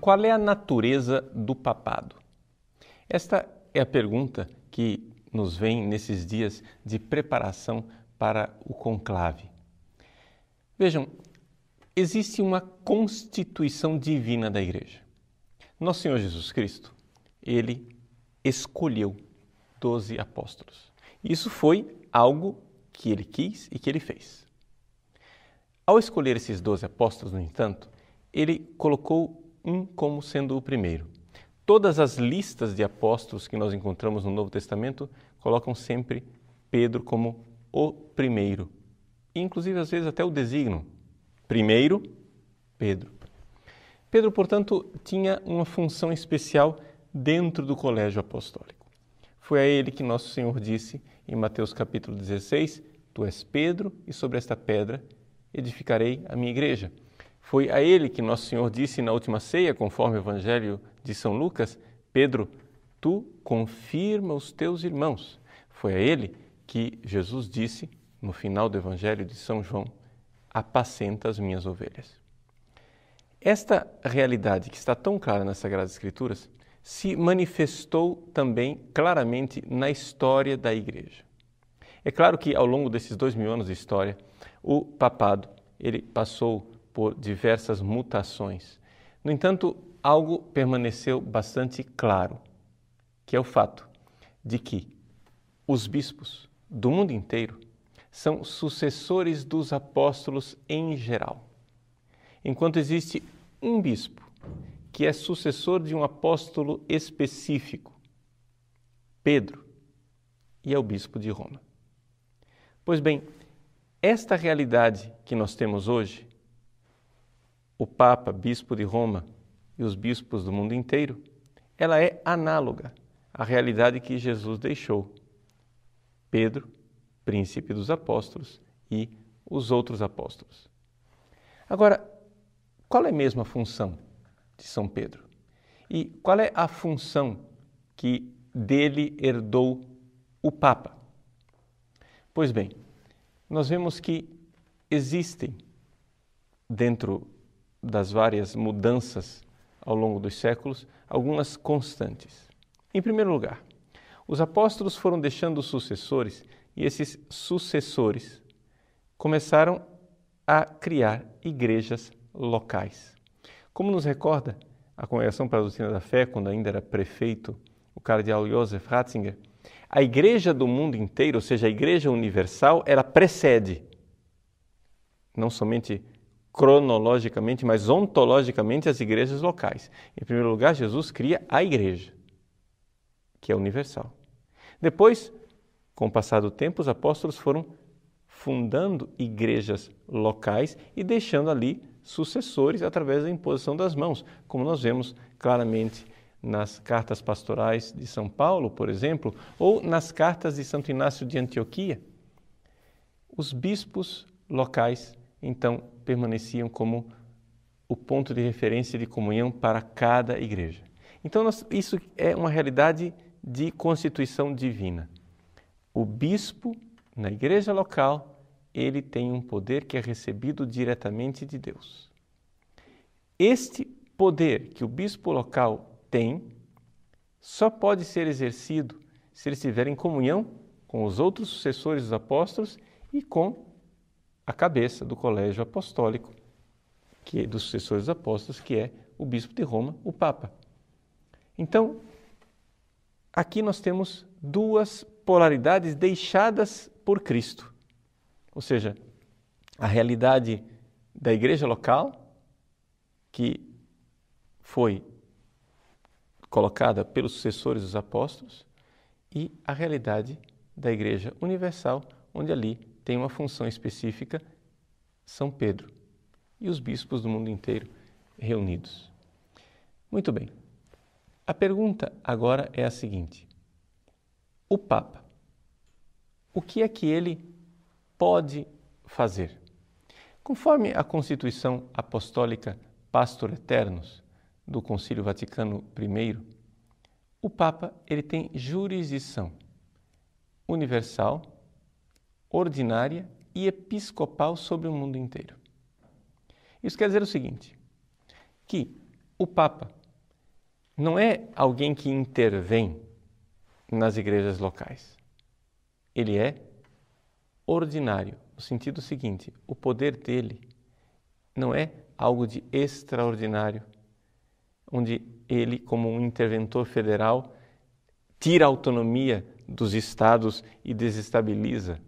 Qual é a natureza do papado? Esta é a pergunta que nos vem nesses dias de preparação para o conclave. Vejam, existe uma constituição divina da Igreja. Nosso Senhor Jesus Cristo, Ele escolheu 12 apóstolos. Isso foi algo que Ele quis e que Ele fez. Ao escolher esses 12 apóstolos, no entanto, Ele colocou um como sendo o primeiro. Todas as listas de apóstolos que nós encontramos no Novo Testamento colocam sempre Pedro como o primeiro. Inclusive, às vezes, até o designam. Primeiro, Pedro. Pedro, portanto, tinha uma função especial dentro do colégio apostólico. Foi a ele que nosso Senhor disse em Mateus capítulo 16, Tu és Pedro, e sobre esta pedra edificarei a minha igreja. Foi a ele que nosso Senhor disse na última ceia, conforme o Evangelho de São Lucas, Pedro, tu confirma os teus irmãos. Foi a ele que Jesus disse, no final do Evangelho de São João, apacenta as minhas ovelhas. Esta realidade que está tão clara nas Sagradas Escrituras se manifestou também claramente na história da Igreja. É claro que ao longo desses 2000 anos de história, o papado ele passou por diversas mutações. No entanto, algo permaneceu bastante claro, que é o fato de que os bispos do mundo inteiro são sucessores dos apóstolos em geral. Enquanto existe um bispo que é sucessor de um apóstolo específico, Pedro, e é o bispo de Roma. Pois bem, esta realidade que nós temos hoje, o Papa, Bispo de Roma e os bispos do mundo inteiro, ela é análoga à realidade que Jesus deixou. Pedro, príncipe dos apóstolos, e os outros apóstolos. Agora, qual é mesmo a função de São Pedro? E qual é a função que dele herdou o Papa? Pois bem, nós vemos que existem dentro das várias mudanças ao longo dos séculos, algumas constantes. Em primeiro lugar, os apóstolos foram deixando sucessores e esses sucessores começaram a criar igrejas locais. Como nos recorda a Congregação para a Doutrina da Fé, quando ainda era prefeito o cardeal Joseph Ratzinger, a igreja do mundo inteiro, ou seja, a igreja universal, ela precede, não somente cronologicamente, mas ontologicamente as igrejas locais. Em primeiro lugar, Jesus cria a igreja, que é universal. Depois, com o passar do tempo, os apóstolos foram fundando igrejas locais e deixando ali sucessores através da imposição das mãos, como nós vemos claramente nas cartas pastorais de São Paulo, por exemplo, ou nas cartas de Santo Inácio de Antioquia. Os bispos locais, então, permaneciam como o ponto de referência de comunhão para cada igreja. Então, isso é uma realidade de constituição divina. O bispo, na igreja local, ele tem um poder que é recebido diretamente de Deus. Este poder que o bispo local tem só pode ser exercido se ele estiver em comunhão com os outros sucessores dos apóstolos e com a cabeça do colégio apostólico, que é dos sucessores dos apóstolos, que é o bispo de Roma, o Papa. Então, aqui nós temos duas polaridades deixadas por Cristo. Ou seja, a realidade da igreja local, que foi colocada pelos sucessores dos apóstolos, e a realidade da igreja universal, onde ali tem uma função específica, São Pedro e os bispos do mundo inteiro reunidos. Muito bem. A pergunta agora é a seguinte: o Papa, o que é que ele pode fazer? Conforme a Constituição Apostólica Pastor Eternus do Concílio Vaticano I, o Papa ele tem jurisdição universal, ordinária e episcopal sobre o mundo inteiro. Isso quer dizer o seguinte, que o Papa não é alguém que intervém nas igrejas locais. Ele é ordinário, no sentido seguinte, o poder dele não é algo de extraordinário, onde ele, como um interventor federal, tira a autonomia dos estados e desestabiliza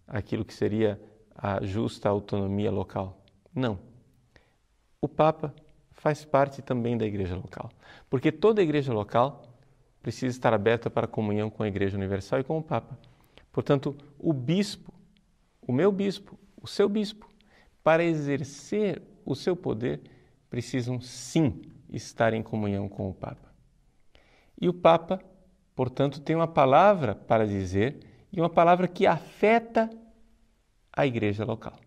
aquilo que seria a justa autonomia local. Não. O Papa faz parte também da igreja local, porque toda igreja local precisa estar aberta para a comunhão com a Igreja Universal e com o Papa. Portanto, o bispo, o meu bispo, o seu bispo, para exercer o seu poder, precisam sim estar em comunhão com o Papa. E o Papa, portanto, tem uma palavra para dizer e uma palavra que afeta a igreja local.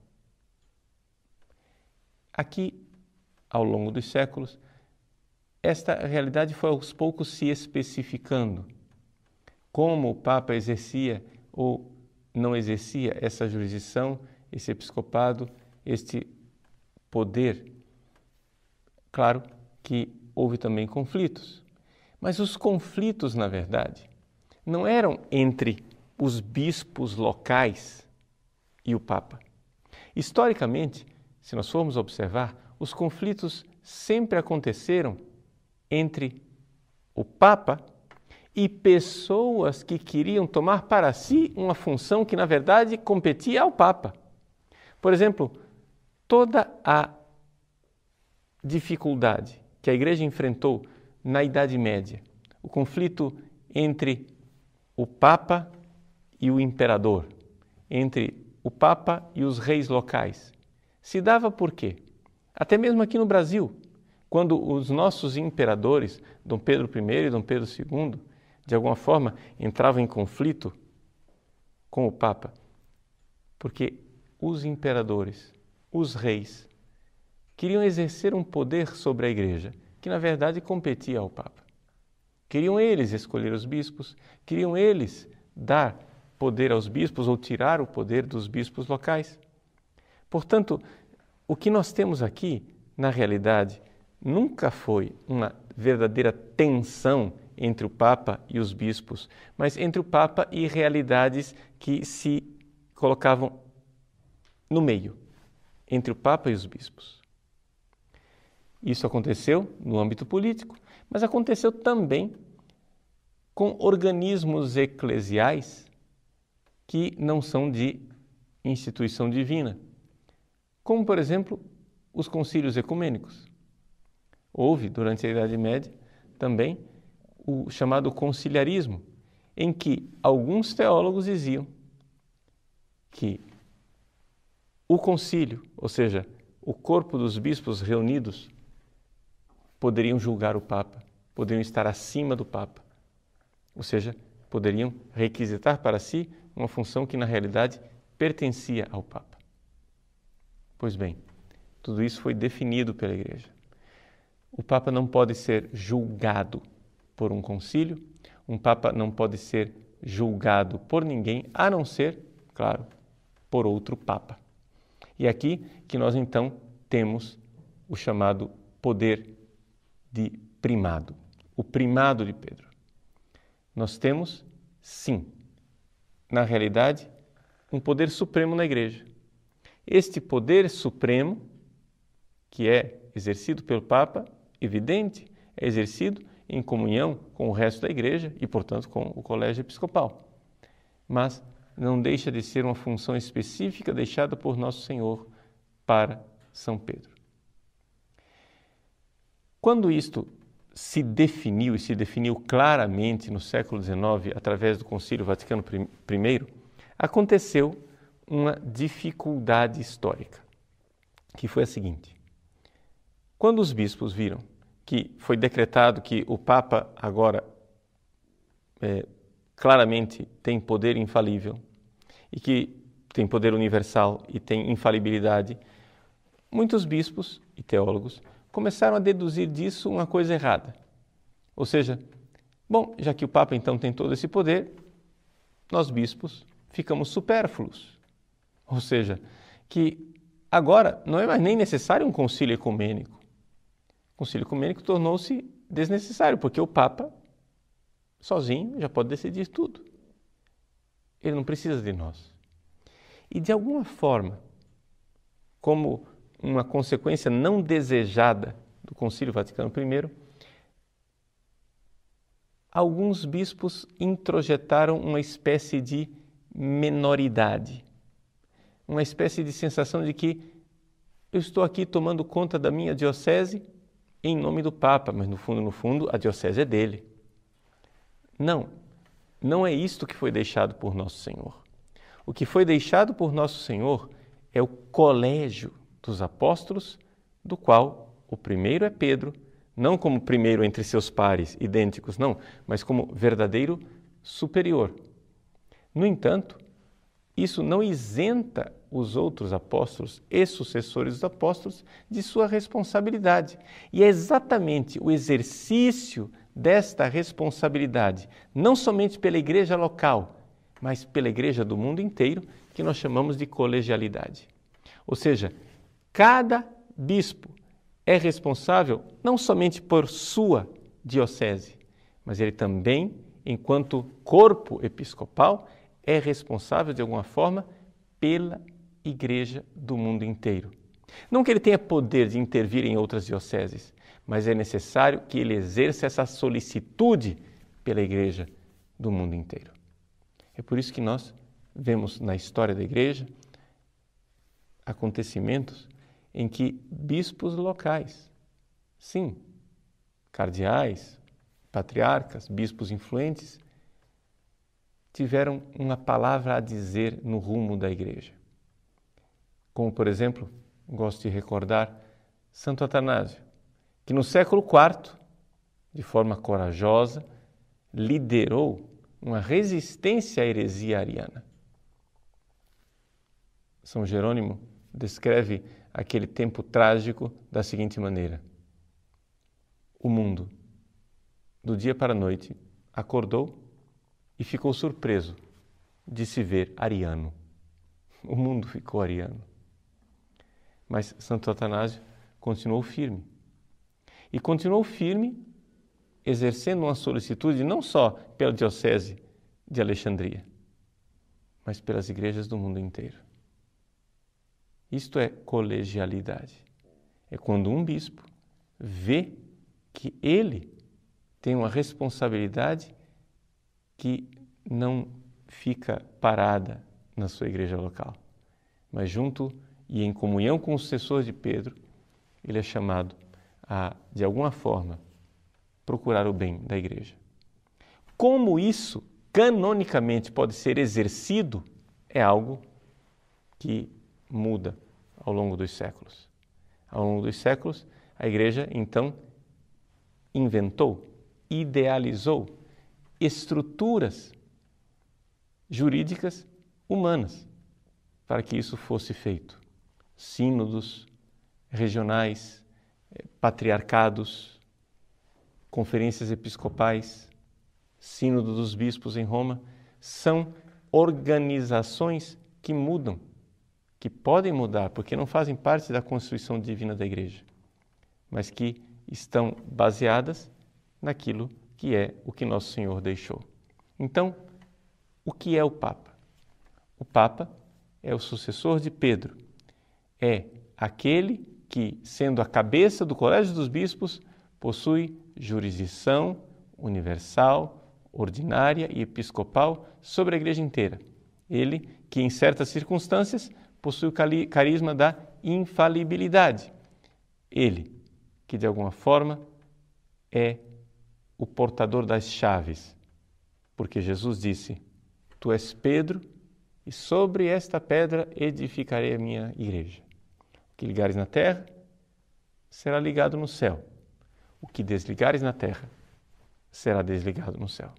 Aqui, ao longo dos séculos, esta realidade foi aos poucos se especificando. Como o Papa exercia ou não exercia essa jurisdição, esse episcopado, este poder. Claro que houve também conflitos, mas os conflitos, na verdade, não eram entre os bispos locais e o Papa. Historicamente, se nós formos observar, os conflitos sempre aconteceram entre o Papa e pessoas que queriam tomar para si uma função que, na verdade, competia ao Papa. Por exemplo, toda a dificuldade que a Igreja enfrentou na Idade Média, o conflito entre o Papa e o Imperador, entre o Papa e os reis locais, se dava por quê? Até mesmo aqui no Brasil, quando os nossos imperadores, Dom Pedro I e Dom Pedro II, de alguma forma entravam em conflito com o Papa, porque os imperadores, os reis, queriam exercer um poder sobre a Igreja, que na verdade competia ao Papa. Queriam eles escolher os bispos, queriam eles dar poder aos bispos ou tirar o poder dos bispos locais. Portanto, o que nós temos aqui, na realidade, nunca foi uma verdadeira tensão entre o Papa e os bispos, mas entre o Papa e realidades que se colocavam no meio, entre o Papa e os bispos. Isso aconteceu no âmbito político, mas aconteceu também com organismos eclesiais que não são de instituição divina, como, por exemplo, os concílios ecumênicos. Houve, durante a Idade Média, também o chamado conciliarismo, em que alguns teólogos diziam que o concílio, ou seja, o corpo dos bispos reunidos, poderiam julgar o Papa, poderiam estar acima do Papa, ou seja, poderiam requisitar para si uma função que na realidade pertencia ao Papa. Pois bem, tudo isso foi definido pela Igreja. O Papa não pode ser julgado por um concílio, um Papa não pode ser julgado por ninguém, a não ser, claro, por outro Papa. E é aqui que nós então temos o chamado poder de primado, o primado de Pedro. Nós temos, sim, na realidade, um poder supremo na Igreja. Este poder supremo, que é exercido pelo Papa, evidente, é exercido em comunhão com o resto da Igreja e, portanto, com o colégio episcopal. Mas não deixa de ser uma função específica deixada por Nosso Senhor para São Pedro. Quando isto se definiu, e se definiu claramente no século XIX, através do Concílio Vaticano I, aconteceu uma dificuldade histórica, que foi a seguinte. Quando os bispos viram que foi decretado que o Papa agora claramente tem poder infalível e que tem poder universal e tem infalibilidade, muitos bispos e teólogos começaram a deduzir disso uma coisa errada. Ou seja, bom, já que o Papa então tem todo esse poder, nós bispos ficamos supérfluos. Ou seja, que agora não é mais nem necessário um concílio ecumênico. O concílio ecumênico tornou-se desnecessário, porque o Papa, sozinho, já pode decidir tudo. Ele não precisa de nós. E de alguma forma, como uma consequência não desejada do Concílio Vaticano I, alguns bispos introjetaram uma espécie de menoridade, uma espécie de sensação de que eu estou aqui tomando conta da minha diocese em nome do Papa, mas no fundo, a diocese é dele. Não é isto que foi deixado por Nosso Senhor. O que foi deixado por Nosso Senhor é o colégio dos apóstolos, do qual o primeiro é Pedro, não como primeiro entre seus pares idênticos, não, mas como verdadeiro superior. No entanto, isso não isenta os outros apóstolos e sucessores dos apóstolos de sua responsabilidade. E é exatamente o exercício desta responsabilidade, não somente pela igreja local, mas pela igreja do mundo inteiro, que nós chamamos de colegialidade. Ou seja, cada bispo é responsável não somente por sua diocese, mas ele também, enquanto corpo episcopal, é responsável de alguma forma pela igreja do mundo inteiro. Não que ele tenha poder de intervir em outras dioceses, mas é necessário que ele exerça essa solicitude pela igreja do mundo inteiro. É por isso que nós vemos na história da igreja acontecimentos em que bispos locais, sim, cardeais, patriarcas, bispos influentes, tiveram uma palavra a dizer no rumo da igreja. Como, por exemplo, gosto de recordar Santo Atanásio, que no século IV, de forma corajosa, liderou uma resistência à heresia ariana. São Jerônimo descreve aquele tempo trágico da seguinte maneira: o mundo, do dia para a noite, acordou e ficou surpreso de se ver ariano. O mundo ficou ariano. Mas Santo Atanásio continuou firme. E continuou firme, exercendo uma solicitude não só pela diocese de Alexandria, mas pelas igrejas do mundo inteiro. Isto é colegialidade. É quando um bispo vê que ele tem uma responsabilidade que não fica parada na sua igreja local, mas junto e em comunhão com o sucessor de Pedro, ele é chamado a, de alguma forma, procurar o bem da igreja. Como isso canonicamente pode ser exercido é algo que muda ao longo dos séculos. Ao longo dos séculos, a igreja então inventou, idealizou estruturas jurídicas humanas para que isso fosse feito. Sínodos regionais, patriarcados, conferências episcopais, sínodo dos bispos em Roma, são organizações que mudam, que podem mudar, porque não fazem parte da constituição divina da igreja, mas que estão baseadas naquilo que é o que Nosso Senhor deixou. Então, o que é o Papa? O Papa é o sucessor de Pedro, é aquele que, sendo a cabeça do Colégio dos Bispos, possui jurisdição universal, ordinária e episcopal sobre a igreja inteira. Ele que, em certas circunstâncias, possui o carisma da infalibilidade. Ele que, de alguma forma, é o portador das chaves, porque Jesus disse: Tu és Pedro, e sobre esta pedra edificarei a minha igreja. O que ligares na terra será ligado no céu. O que desligares na terra será desligado no céu.